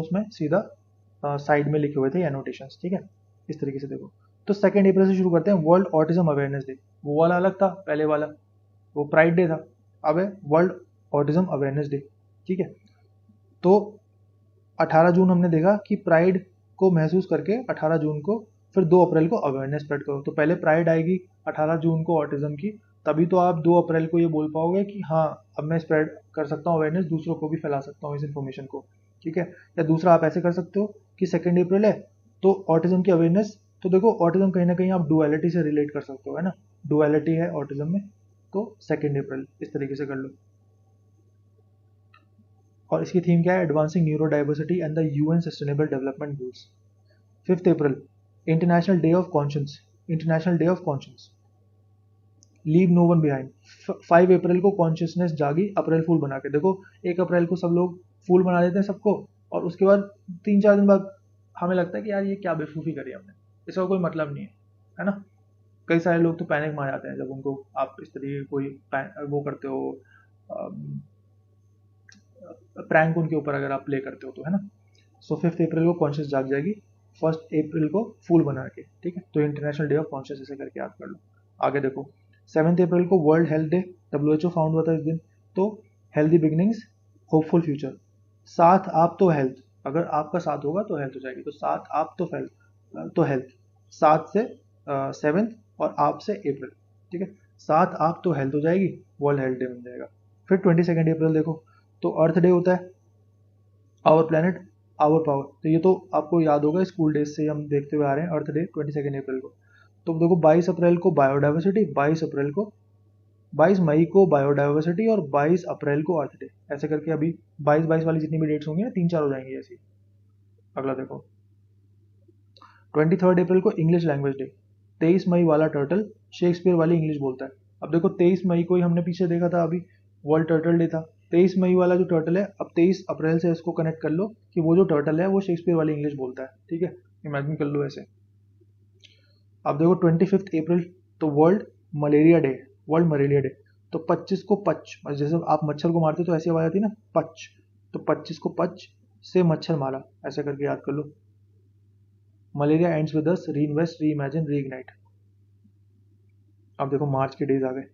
उसमें सीधा साइड में लिखे हुए थे एनोटेशंस, ठीक है। इस तरीके से देखो। तो 2 अप्रैल से शुरू करते हैं। वर्ल्ड ऑटिज्म अवेयरनेस डे, वो वाला अलग था, पहले वाला वो प्राइड डे था, अब है वर्ल्ड ऑटिज्म अवेयरनेस डे, ठीक है। तो 18 जून हमने देखा कि प्राइड को महसूस करके 18 जून को, फिर 2 अप्रैल को अवेयरनेस स्प्रेड करो। तो पहले प्राइड आएगी 18 जून को ऑटिज्म की, तभी तो आप 2 अप्रैल को ये बोल पाओगे कि हाँ अब मैं स्प्रेड कर सकता हूँ अवेयरनेस, दूसरों को भी फैला सकता हूँ इस इन्फॉर्मेशन को, ठीक है। या दूसरा आप ऐसे कर सकते हो कि 2 अप्रैल है तो ऑटिज्म की अवेयरनेस, तो देखो ऑटिज्म कहीं ना कहीं आप डुअलिटी से रिलेट कर सकते हो, है ना, डुअलिटी है ऑटिज्म में, तो 2 अप्रैल इस तरीके से कर लो। और इसकी थीम क्या है, advancing neuro diversity and the UN sustainable development goals. 5 April international day of conscience, international day of conscience, leave no one behind. 5 अप्रैल को कॉन्शियसनेस जागी अप्रैल फूल बना के। देखो 1 अप्रैल को सब लोग फूल बना देते हैं सबको, और उसके बाद 3-4 दिन बाद हमें लगता है कि यार ये क्या बेवकूफ़ी करी हमने, इसका कोई मतलब नहीं है ना। कई सारे लोग तो पैनिक मार जाते हैं जब उनको आप इस तरीके कोई वो करते हो, प्रैंक उनके ऊपर अगर आप प्ले करते हो तो, है ना। सो 5 अप्रैल को कॉन्शियस जाग जाएगी, 1 अप्रैल को फूल बना के, ठीक है। तो इंटरनेशनल डे ऑफ कॉन्शियस ऐसे करके याद कर लो। आगे देखो 7 अप्रैल को world health day, WHO found हुआ था इस दिन। तो हेल्दी बिगनिंग्स होपफुल फ्यूचर, साथ आप तो हेल्थ, अगर आपका साथ होगा तो हेल्थ हो जाएगी, तो साथ आप तो हेल्थ, 7 से 7 और आप से अप्रैल, ठीक है। साथ आप तो हेल्थ हो जाएगी, वर्ल्ड हेल्थ डे बन जाएगा। फिर 22 अप्रैल देखो, तो अर्थ डे होता है, आवर प्लेनेट आवर पावर, तो ये तो आपको याद होगा स्कूल डेज से हम देखते हुए आ रहे हैं, अर्थ डे 22 अप्रैल को। तो देखो 22 अप्रैल को बायोडाइवर्सिटी, 22 मई को बायोडाइवर्सिटी और 22 अप्रैल को अर्थ डे, ऐसे करके अभी 22 वाली जितनी भी डेट्स होंगी ना 3-4 हो जाएंगी ऐसी। अगला देखो 23 अप्रैल को इंग्लिश लैंग्वेज डे, 23 मई वाला टर्टल शेक्सपियर वाली इंग्लिश बोलता है। अब देखो 23 मई को ही हमने पीछे देखा था, अभी वर्ल्ड टर्टल डे था। 23 मई वाला जो टर्टल है, अब 23 अप्रैल से इसको कनेक्ट कर लो कि वो जो टर्टल है वो शेक्सपियर वाली इंग्लिश बोलता है, ठीक है। इमेजिन कर लो ऐसे। अब देखो 25 अप्रैल, तो world malaria day, world malaria day. तो 25 को पच, जैसे आप मच्छर को मारते हो तो ऐसी आवाज आती है ना, पच, तो 25 को पच से मच्छर मारा, ऐसे करके याद कर लो। मलेरिया एंड्स विद अस, री इन्वेस्ट, री इमेजिन, री इग्नाइट। अब देखो मार्च के डेज आ गए।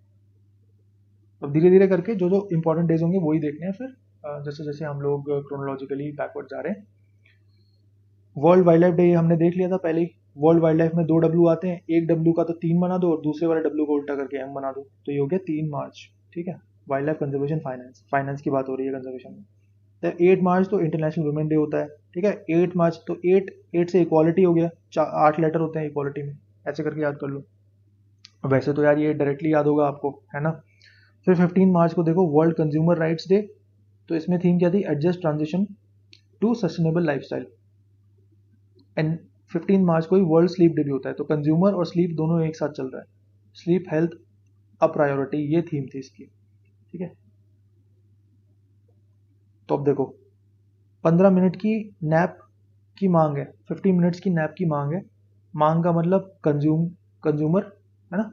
अब धीरे धीरे करके जो जो इंपॉर्टेंट डेज होंगे वही देखने हैं फिर, जैसे जैसे हम लोग क्रोनोलॉजिकली बैकवर्ड जा रहे हैं। वर्ल्ड वाइल्ड लाइफ डे हमने देख लिया था पहले ही। वर्ल्ड वाइल्ड लाइफ में 2 डब्ल्यू आते हैं, एक डब्ल्यू का तो 3 बना दो और दूसरे वाले डब्ल्यू को उल्टा करके एम बना दो, तो ये हो गया 3 मार्च, ठीक है। Wild life conservation finance, finance की बात हो रही है कंजर्वेशन में। तो 8 मार्च तो इंटरनेशनल वुमेन डे होता है, ठीक है। 8 मार्च तो 8 से इक्वालिटी हो गया, 8 लेटर होते हैं इक्वालिटी में, ऐसे करके याद कर लो। वैसे तो यार ये डायरेक्टली याद होगा आपको, है ना। फिर 15 मार्च को देखो वर्ल्ड कंज्यूमर राइट्स डे, तो इसमें थीम क्या थी, adjust transition to sustainable lifestyle. And 15 मार्च को ही वर्ल्ड स्लीप डे भी होता है, तो कंज्यूमर और स्लीप दोनों एक साथ चल रहा है, स्लीप हेल्थ अ प्रायोरिटी, ये थीम थी इसकी, ठीक है। तो अब देखो 15 मिनट की नैप की मांग है, 15 मिनट्स की नैप की मांग है। मांग का मतलब कंज्यूमर, है ना,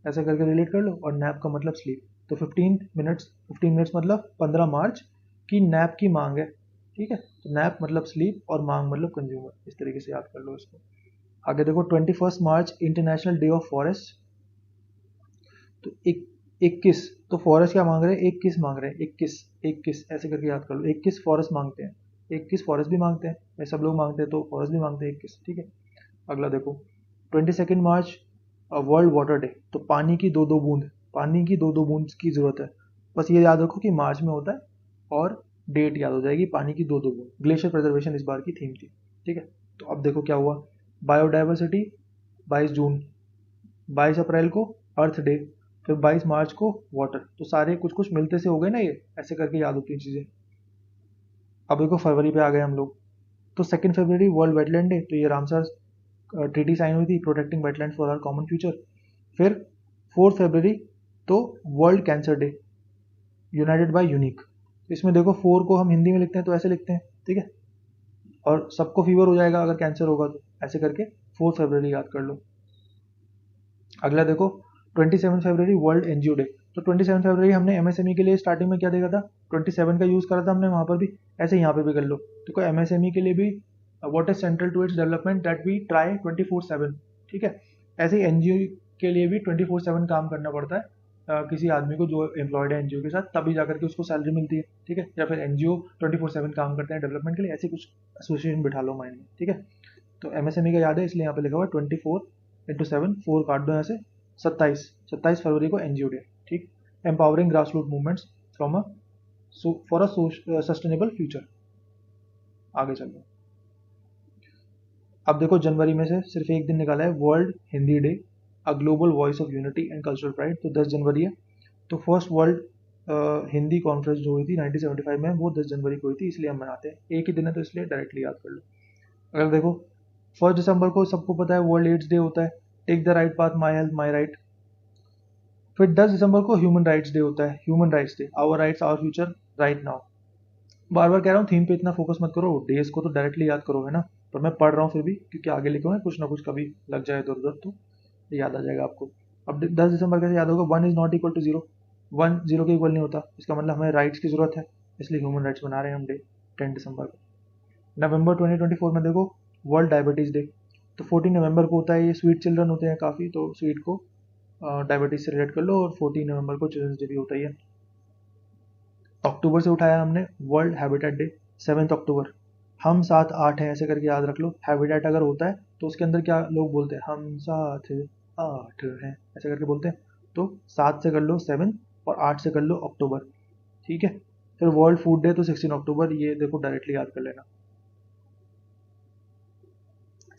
ऐसे करके रिलेट कर लो, और नैप का मतलब स्लीप। तो 15 मिनट्स मतलब 15 मार्च की नैप की मांग है, ठीक है। तो नैप मतलब स्लीप और मांग मतलब कंज्यूमर, इस तरीके से याद कर लो इसको। आगे देखो 21 मार्च इंटरनेशनल डे ऑफ फॉरेस्ट, तो 21, तो फॉरेस्ट क्या मांग रहे हैं, 21 मांग रहे हैं, 21 ऐसे करके याद कर लो। 21 फॉरेस्ट मांगते हैं, 21 फॉरेस्ट भी मांगते हैं, ये सब लोग मांगते हैं तो फॉरेस्ट भी मांगते हैं 21, ठीक है। अगला देखो 22 मार्च वर्ल्ड वाटर डे, तो पानी की 2-2 बूंद, पानी की 2-2 बूंद की जरूरत है। बस ये याद रखो कि मार्च में होता है, और डेट याद हो जाएगी, पानी की 2-2 बूंद। ग्लेशियर प्रिजर्वेशन इस बार की थीम थी, ठीक है। तो अब देखो क्या हुआ, बायोडाइवर्सिटी 22 जून, 22 अप्रैल को अर्थ डे, फिर 22 मार्च को वाटर, तो सारे कुछ कुछ मिलते से हो गए ना, ये ऐसे करके याद होती हैं चीज़ें। अब देखो फरवरी पे आ गए हम लोग, तो 2 फरवरी वर्ल्ड वेटलैंड डे, तो ये रामसर ट्रीटी साइन हुई थी, protecting wetland for our common future. फिर 4 फरवरी तो world cancer day, united by unique. इसमें देखो 4 को हम हिंदी में लिखते हैं तो ऐसे लिखते हैं, ठीक है, और सबको फीवर हो जाएगा अगर कैंसर होगा तो, ऐसे करके 4 फरवरी याद कर लो। अगला देखो 27 फरवरी वर्ल्ड एनजीओ डे, तो 27 फरवरी हमने एमएसएमई के लिए स्टार्टिंग में क्या देखा था, 27 का यूज़ करा था हमने वहाँ पर भी, ऐसे यहाँ पे भी कर लो। देखो MSME के लिए भी what is central to its development that we try 24/7, ठीक है। ऐसे ही NGO के लिए भी 24/7 काम करना पड़ता है किसी आदमी को जो एम्प्लॉयड है NGO के साथ, तभी जाकर के उसको सैलरी मिलती है, ठीक है। या फिर NGO 24/7 काम करते हैं डेवलपमेंट के लिए, ऐसे कुछ एसोसिएशन बिठा लो माइंड में, ठीक है। तो MSME का याद है इसलिए यहाँ पे लिखा हुआ 24/7, 4 काट दो यहाँ से, 27 फरवरी को NGO डे, ठीक। Empowering grass root movements from for a sustainable future. आगे चलो, अब देखो जनवरी में से सिर्फ एक दिन निकाला है, world Hindi day, a global voice of unity and cultural pride. तो 10 जनवरी है। तो फर्स्ट वर्ल्ड हिंदी कॉन्फ्रेंस जो हुई थी 1975 में, वो 10 जनवरी को हुई थी, इसलिए हम मनाते हैं। एक ही दिन है तो इसलिए डायरेक्टली याद कर लो। अगर देखो 1 दिसंबर को सबको पता है वर्ल्ड एड्स डे होता है, take the right path, my health my right. फिर 10 दिसंबर को ह्यूमन राइट्स डे होता है, human rights day, our rights our future right now. बार बार कह रहा हूँ थीम पे इतना फोकस मत करो, डेज को तो डायरेक्टली याद करो, है ना। पर मैं पढ़ रहा हूँ फिर भी, क्योंकि आगे लिखे हुए हैं, कुछ ना कुछ कभी लग जाए इधर उधर तो याद आ जाएगा आपको। अब 10 दिसंबर कैसे याद होगा, 1 इज नॉट इक्वल टू 0, 1 0 के इक्वल नहीं होता, इसका मतलब हमें राइट्स की जरूरत है, इसलिए ह्यूमन राइट्स बना रहे हैं हम डे 10 दिसंबर को। नवंबर 2024 में देखो वर्ल्ड डायबिटीज डे, तो 14 नवंबर को होता है, ये स्वीट चिल्ड्रन होते हैं काफ़ी, तो स्वीट को डायबिटीज से रिलेट कर लो, और 14 नवंबर को चिल्ड्रंस डे भी होता ही है। अक्टूबर से उठाया हमने वर्ल्ड हैबिटेट डे, 7 अक्टूबर। हम साथ 8 हैं ऐसे करके याद रख लो। हैबिटेट अगर होता है तो उसके अंदर क्या लोग बोलते हैं, हम साथ 8 हैं ऐसे करके बोलते हैं। तो 7 से कर लो 7, और 8 से कर लो अक्टूबर, ठीक है। फिर वर्ल्ड फूड डे तो 16 अक्टूबर, ये देखो डायरेक्टली याद कर लेना।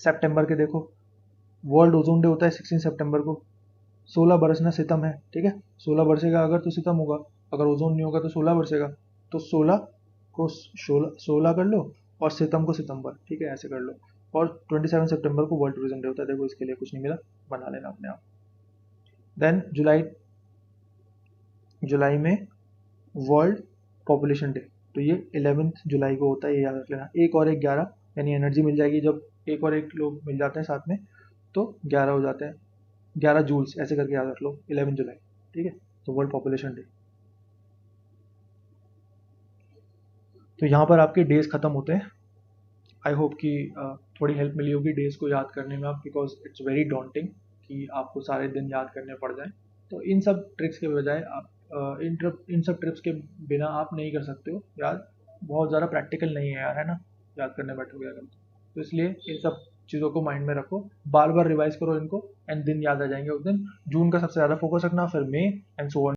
सितंबर के देखो वर्ल्ड ओजोन डे होता है 16 सितंबर को। 16 बरसना सितम है, ठीक है। 16 बरसेगा अगर तो सितम होगा, अगर ओजोन नहीं होगा तो 16 बरसेगा। तो 16 को 16 कर लो, और सितम को सितंबर, ठीक है, ऐसे कर लो। और 27 सितंबर को वर्ल्ड टूरिज्म डे होता है, देखो इसके लिए कुछ नहीं मिला, बना लेना अपने आप। देन जुलाई में वर्ल्ड पॉपुलेशन डे, तो ये 11 जुलाई को होता है, ये याद रख लेना। 1 और 1 11, यानी एनर्जी मिल जाएगी जब 1 और 1 लोग मिल जाते हैं साथ में, तो 11 हो जाते हैं, 11 जूल्स ऐसे करके याद रख लो, 11 जुलाई, ठीक है। तो वर्ल्ड पॉपुलेशन डे। तो यहाँ पर आपके डेज खत्म होते हैं। आई होप कि थोड़ी हेल्प मिली होगी डेज को याद करने में आप, बिकॉज इट्स वेरी डॉन्टिंग कि आपको सारे दिन याद करने पड़ जाएं। तो इन सब ट्रिक्स के बजाय आप इन सब ट्रिप्स के बिना आप नहीं कर सकते हो याद, बहुत ज़्यादा प्रैक्टिकल नहीं है यार, है ना, याद करने बैठोगे अगर तो इसलिए इन सब चीज़ों को माइंड में रखो, बार बार रिवाइज करो इनको, एंड दिन याद आ जाएंगे उस दिन। जून का सबसे ज़्यादा फोकस रखना, फिर मई, एंड सो ऑन।